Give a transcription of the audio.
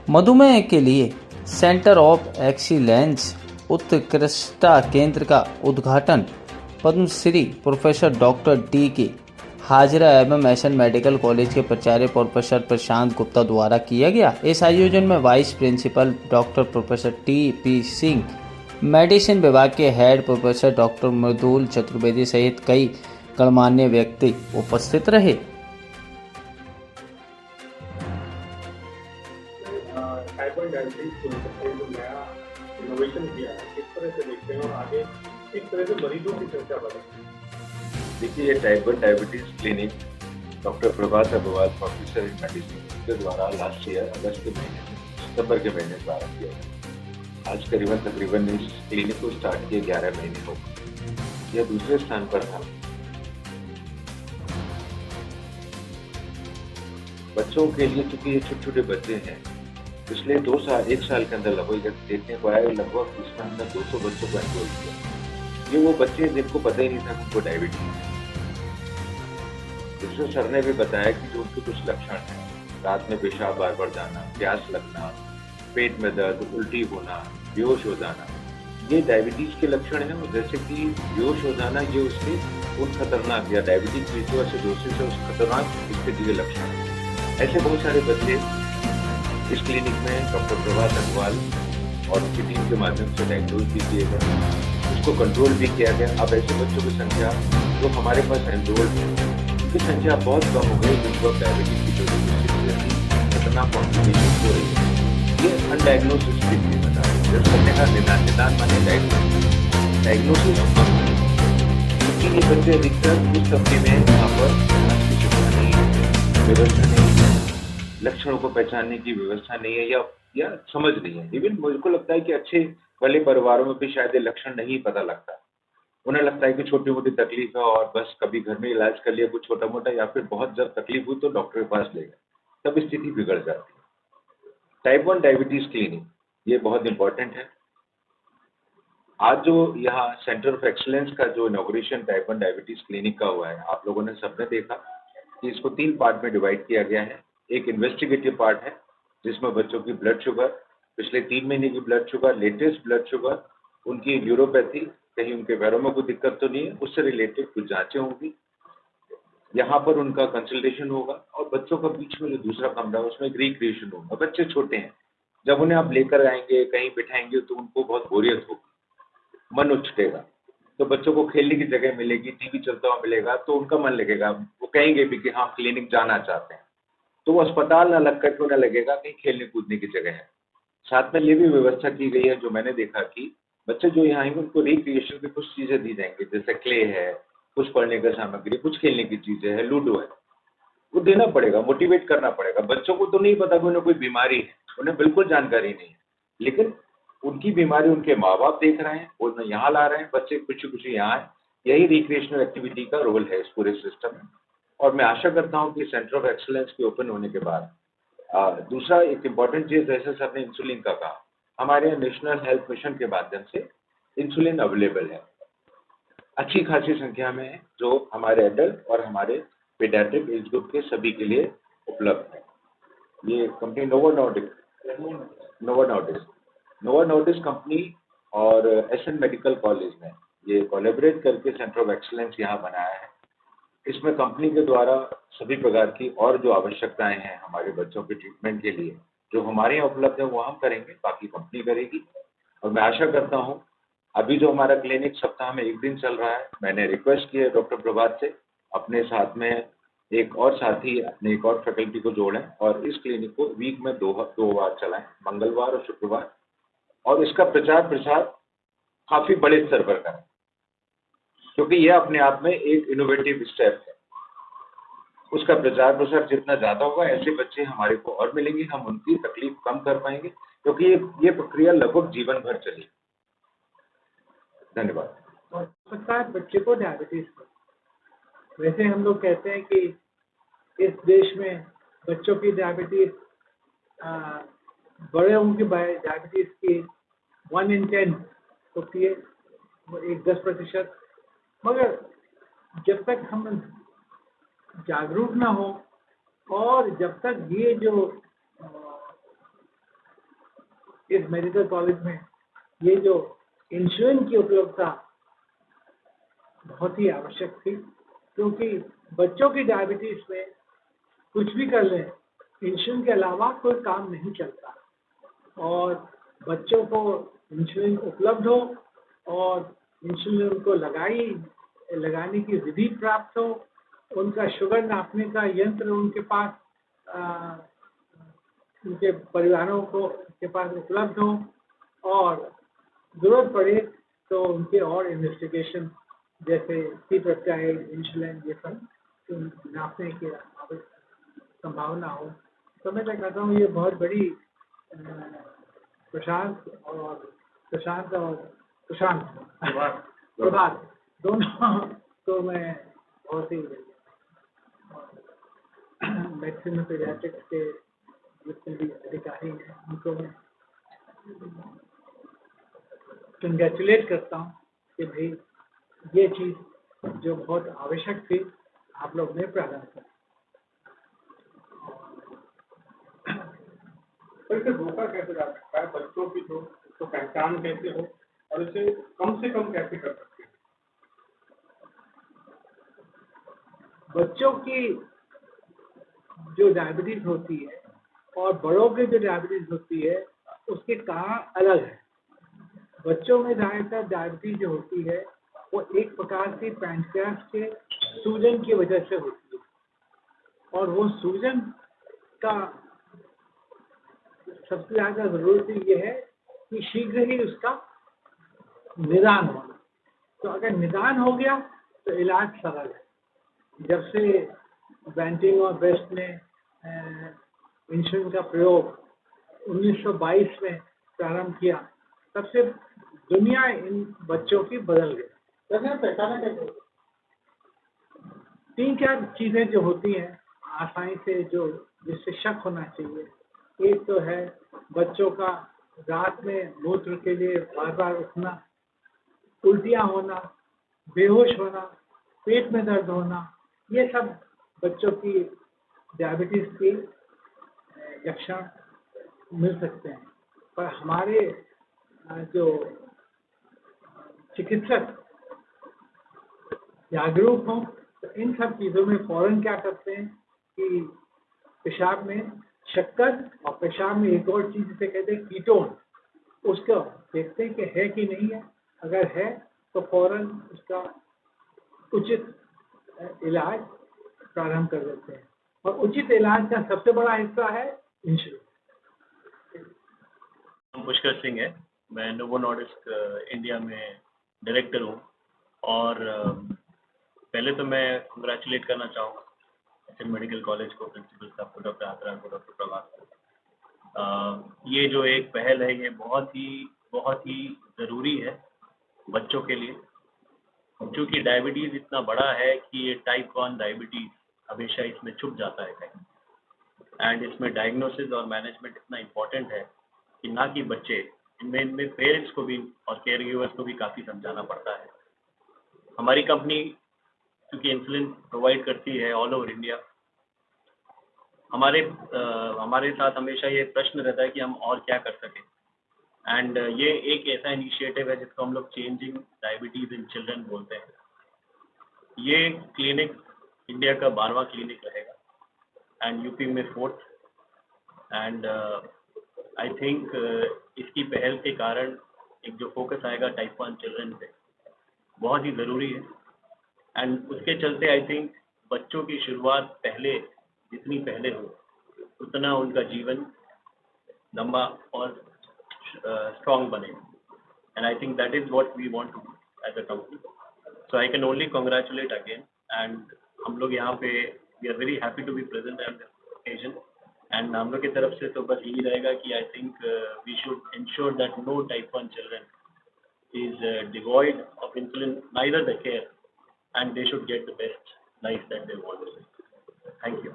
मधुमेह के लिए सेंटर ऑफ एक्सीलेंस उत्कृष्टता केंद्र का उद्घाटन पद्मश्री प्रोफेसर डॉक्टर डी के हाजरा एवं एसएन मेडिकल कॉलेज के प्राचार्य प्रोफेसर प्रशांत गुप्ता द्वारा किया गया। इस आयोजन में vice principal doctor professor T P Singh, मेडिसिन विभाग के head professor doctor Mridul Chaturvedi सहित कई गणमान्य व्यक्ति उपस्थित रहे। टाइप 1 डायबिटीज को लेकर जो नया इनोवेशन किया है, किस तरह से देखते हैं और आगे किस तरह से मरीजों की संख्या बढ़ेगी? देखिए, ये type 1 diabetes clinic doctor Prabhat Agarwal professor in medicine के द्वारा लास्ट ईयर अगस्त के महीने में सितंबर के महीने प्रारंभ किया गया। आज तकरीबन इस क्लिनिक को स्टार्ट किए 11 महीने हो गए। यह दूसरे स्थान पर था। बच्चों के लिए, चूंकि ये छोटे छोटे बच्चे हैं, पिछले 1 साल के अंदर लगभग देखने को आया, लगभग इसमें हमने 200 बच्चों को एनरोल किया। ये वो बच्चे जिनको पता ही नहीं था कि उनको डायबिटीज है। दूसरे सर ने भी बताया कि जो उनके कुछ लक्षण हैं, रात में पेशाब बार बार जाना, प्यास लगना, पेट में दर्द, उल्टी होना, बेहोश हो जाना, ये डायबिटीज के लक्षण हैं। और जैसे कि बेहोश हो जाना, ये उसके उन खतरनाक या डायबिटीज एसिडोसिस से उस खतरनाक स्थिति के लक्षण हैं। ऐसे बहुत सारे बच्चे इस क्लिनिक में डॉक्टर प्रभात अग्रवाल और उनकी टीम के माध्यम से डायग्नोज भी किए गए, उसको कंट्रोल भी किया गया। अब ऐसे बच्चों की संख्या जो हमारे पास एनरोल्ड है, उनकी संख्या बहुत कम हो गई, जिनको डायबिटीज की जो खतरनाक कॉम्प्लिकेशन हो रही है। ये अनडायग्नोसिस स्थिति बता रही है। जब करने का निदान माने डायग्नोसिस, क्योंकि ये बच्चे अधिकतर उस अवधि में यहाँ पर व्यवस्था नहीं है, लक्षणों को पहचानने की व्यवस्था नहीं है या समझ नहीं है। इवन मुझको लगता है कि अच्छे भले परिवारों में भी शायद ये लक्षण नहीं पता लगता। उन्हें लगता है कि छोटी मोटी तकलीफ है और बस कभी घर में इलाज कर लिया कुछ छोटा मोटा, या फिर बहुत जब तकलीफ हुई तो डॉक्टर के पास ले गए, तब स्थिति बिगड़ जाती है। टाइप 1 डायबिटीज क्लिनिक ये बहुत इंपॉर्टेंट है। आज जो यहाँ सेंटर ऑफ एक्सीलेंस का जो इनॉग्रेशन टाइप 1 डायबिटीज क्लिनिक का हुआ है, आप लोगों ने सबने देखा कि इसको 3 पार्ट में डिवाइड किया गया है। एक इन्वेस्टिगेटिव पार्ट है, जिसमें बच्चों की ब्लड शुगर, पिछले 3 महीने की blood sugar, latest blood sugar, उनकी न्यूरोपैथी, कहीं उनके पैरों में कोई दिक्कत तो नहीं है, उससे रिलेटेड कुछ जांचें होंगी। यहाँ पर उनका कंसल्टेशन होगा। और बच्चों का बीच में जो दूसरा कमरा है, उसमें एक रिक्रिएशन होगा। बच्चे छोटे हैं, जब उन्हें आप लेकर आएंगे, कहीं बिठाएंगे, तो उनको बहुत बोरियत होगी, मन उछटेगा। तो बच्चों को खेलने की जगह मिलेगी, टीवी चलता हुआ मिलेगा, तो उनका मन लगेगा, वो कहेंगे भी कि हाँ क्लिनिक जाना चाहते हैं। तो वो अस्पताल ना लग करके उन्हें लगेगा कहीं खेलने कूदने की जगह है। साथ में ये भी व्यवस्था की गई है, जो मैंने देखा कि बच्चे जो यहाँ आएंगे उनको रिक्रिएशन की कुछ चीजें दी जाएंगी, जैसे क्ले है, कुछ पढ़ने का सामग्री, कुछ खेलने की चीजें है, लूडो है, वो देना पड़ेगा, मोटिवेट करना पड़ेगा। बच्चों को तो नहीं पता कि उन्हें कोई बीमारी है, उन्हें बिल्कुल जानकारी नहीं है, लेकिन उनकी बीमारी उनके माँ बाप देख रहे हैं, उन्हें यहाँ ला रहे हैं, बच्चे खुशी खुशी यहाँ आए। यही रिक्रिएशनल एक्टिविटी का रोल है इस पूरे सिस्टम में। और मैं आशा करता हूँ कि सेंटर ऑफ एक्सीलेंस के ओपन होने के बाद दूसरा एक इम्पॉर्टेंट चीज, जैसे सर ने इंसुलिन का कहा, हमारे यहाँ नेशनल हेल्थ मिशन के माध्यम से इंसुलिन अवेलेबल है, अच्छी खासी संख्या में है, जो हमारे एडल्ट और हमारे पीडियाट्रिक एज ग्रुप के सभी के लिए उपलब्ध है। ये कंपनी नोवा नॉर्डिस्क कंपनी और एसएन मेडिकल कॉलेज ने ये कोलैबोरेट करके सेंटर ऑफ एक्सीलेंस यहाँ बनाया है। इसमें कंपनी के द्वारा सभी प्रकार की और जो आवश्यकताएं हैं हमारे बच्चों के ट्रीटमेंट के लिए, जो हमारे यहाँ उपलब्ध है वो हम करेंगे, बाकी कंपनी करेगी। और मैं आशा करता हूँ, अभी जो हमारा क्लिनिक सप्ताह में 1 दिन चल रहा है, मैंने रिक्वेस्ट की है डॉक्टर प्रभात से, अपने साथ में एक और साथी, अपने एक और फैकल्टी को जोड़ें और इस क्लिनिक को वीक में 2 बार चलाएं, मंगलवार और शुक्रवार, और इसका प्रचार प्रसार काफी बड़े स्तर पर करें, क्योंकि यह अपने आप में एक इनोवेटिव स्टेप है। उसका प्रचार प्रसार जितना ज्यादा होगा, ऐसे बच्चे हमारे को और मिलेंगे, हम उनकी तकलीफ कम कर पाएंगे, क्योंकि ये प्रक्रिया लगभग जीवन भर चलेगी। धन्यवाद। नमस्कार। बच्चे को डायबिटीज का, वैसे हम लोग कहते हैं कि इस देश में बच्चों की डायबिटीज, बड़े उनकी डायबिटीज की 1 in 10 होती है, 10%। मगर जब तक हम जागरूक ना हो और जब तक ये जो इस मेडिकल कॉलेज में ये जो इंसुलिन की उपलब्धता बहुत ही आवश्यक थी, क्योंकि बच्चों की डायबिटीज में कुछ भी कर लें, इंसुलिन के अलावा कोई काम नहीं चलता। और बच्चों को इंसुलिन उपलब्ध हो और इंसुलिन उनको लगाने की विधि प्राप्त हो, उनका शुगर नापने का यंत्र उनके पास उनके परिवारों के पास उपलब्ध हो, और जरूरत पड़े तो उनके और इन्वेस्टिगेशन जैसे C-पेप्टाइड, इंसुलिन, ये सब नापने की संभावना हो। तो मैं कहता हूँ ये बहुत बड़ी प्रशांत प्रभात दोनों तो मैं बहुत ही मैक्सिमम पीडियाट्रिक्स के जितने भी अधिकारी हैं उनको मैं कंग्रेचुलेट करता हूँ कि भाई ये चीज़ जो बहुत आवश्यक थी आप लोग ने प्रारंभ किया। तो इसे रोका कैसे जा सकता है? बच्चों की जो तो पहचान कैसे हो और इसे कम से कम कैसे कर सकते हैं? बच्चों की जो डायबिटीज होती है और बड़ों की जो डायबिटीज होती है उसके कारण अलग है। बच्चों में ज़्यादातर डायबिटीज जो होती है वो एक प्रकार की पैंक्रियास के सूजन की वजह से होती है, और वो सूजन का सबसे ज़्यादा ज़रूरत ये है कि शीघ्र ही उसका निदान होना। तो अगर निदान हो गया तो इलाज सरल है। जब से बैंटिंग और बेस्ट ने इंसुलिन का प्रयोग 1922 में प्रारंभ किया, तब से दुनिया इन बच्चों की बदल गई। जैसे पहचाना कैसे? 3-4 चीज़ें जो होती हैं आसानी से जो जिससे शक होना चाहिए। एक तो है बच्चों का रात में मूत्र के लिए बार बार उठना, उल्टियाँ होना, बेहोश होना, पेट में दर्द होना, ये सब बच्चों की डायबिटीज़ के लक्षण मिल सकते हैं। पर हमारे जो चिकित्सक जागरूक हों तो इन सब चीज़ों में फ़ौरन क्या करते हैं कि पेशाब में शक्कर और पेशाब में एक और चीज़ जिसे कहते हैं कीटोन, उसको देखते हैं कि है कि नहीं है। अगर है तो फ़ौरन उसका उचित इलाज प्रारंभ कर देते हैं, और उचित इलाज का सबसे बड़ा हिस्सा है इंसुलिन। पुष्कर सिंह है, मैं नोवो नॉर्डिस्क इंडिया में डायरेक्टर हूँ। और पहले तो मैं कंग्रेचुलेट करना चाहूँगा एसएन मेडिकल कॉलेज को, प्रिंसिपल साहब को, डॉक्टर आत्रा को, डॉक्टर प्रभात को। ये जो एक पहल है ये बहुत ही ज़रूरी है बच्चों के लिए, क्योंकि डायबिटीज़ इतना बड़ा है कि ये टाइप 1 डायबिटीज़ हमेशा इसमें छुप जाता है कहीं, एंड इसमें डायग्नोसिस और मैनेजमेंट इतना इम्पोर्टेंट है कि ना कि बच्चे, इनमें पेरेंट्स को भी और केयर गिवर्स को भी काफ़ी समझाना पड़ता है। हमारी कंपनी क्योंकि इंसुलिन प्रोवाइड करती है ऑल ओवर इंडिया, हमारे साथ हमेशा ये प्रश्न रहता है कि हम और क्या कर सकें। एंड ये एक ऐसा इनिशिएटिव है जिसको हम लोग चेंजिंग डायबिटीज़ इन चिल्ड्रन बोलते हैं। ये क्लिनिक इंडिया का 12वां क्लिनिक रहेगा एंड यूपी में 4th। एंड आई थिंक इसकी पहल के कारण एक जो फोकस आएगा टाइप 1 चिल्ड्रन पे बहुत ही ज़रूरी है। एंड उसके चलते आई थिंक बच्चों की शुरुआत जितनी पहले हो उतना उनका जीवन लंबा और स्ट्रॉन्ग बने। And I think that is what we want to do as a company. So I can only congratulate again. And हम लोग यहाँ पे we are very happy to be present at this occasion. And हम लोग की तरफ से तो बस यही रहेगा कि I think we should ensure that no type 1 children is devoid of insulin, neither the care, and they should get the best life that they want. Thank you.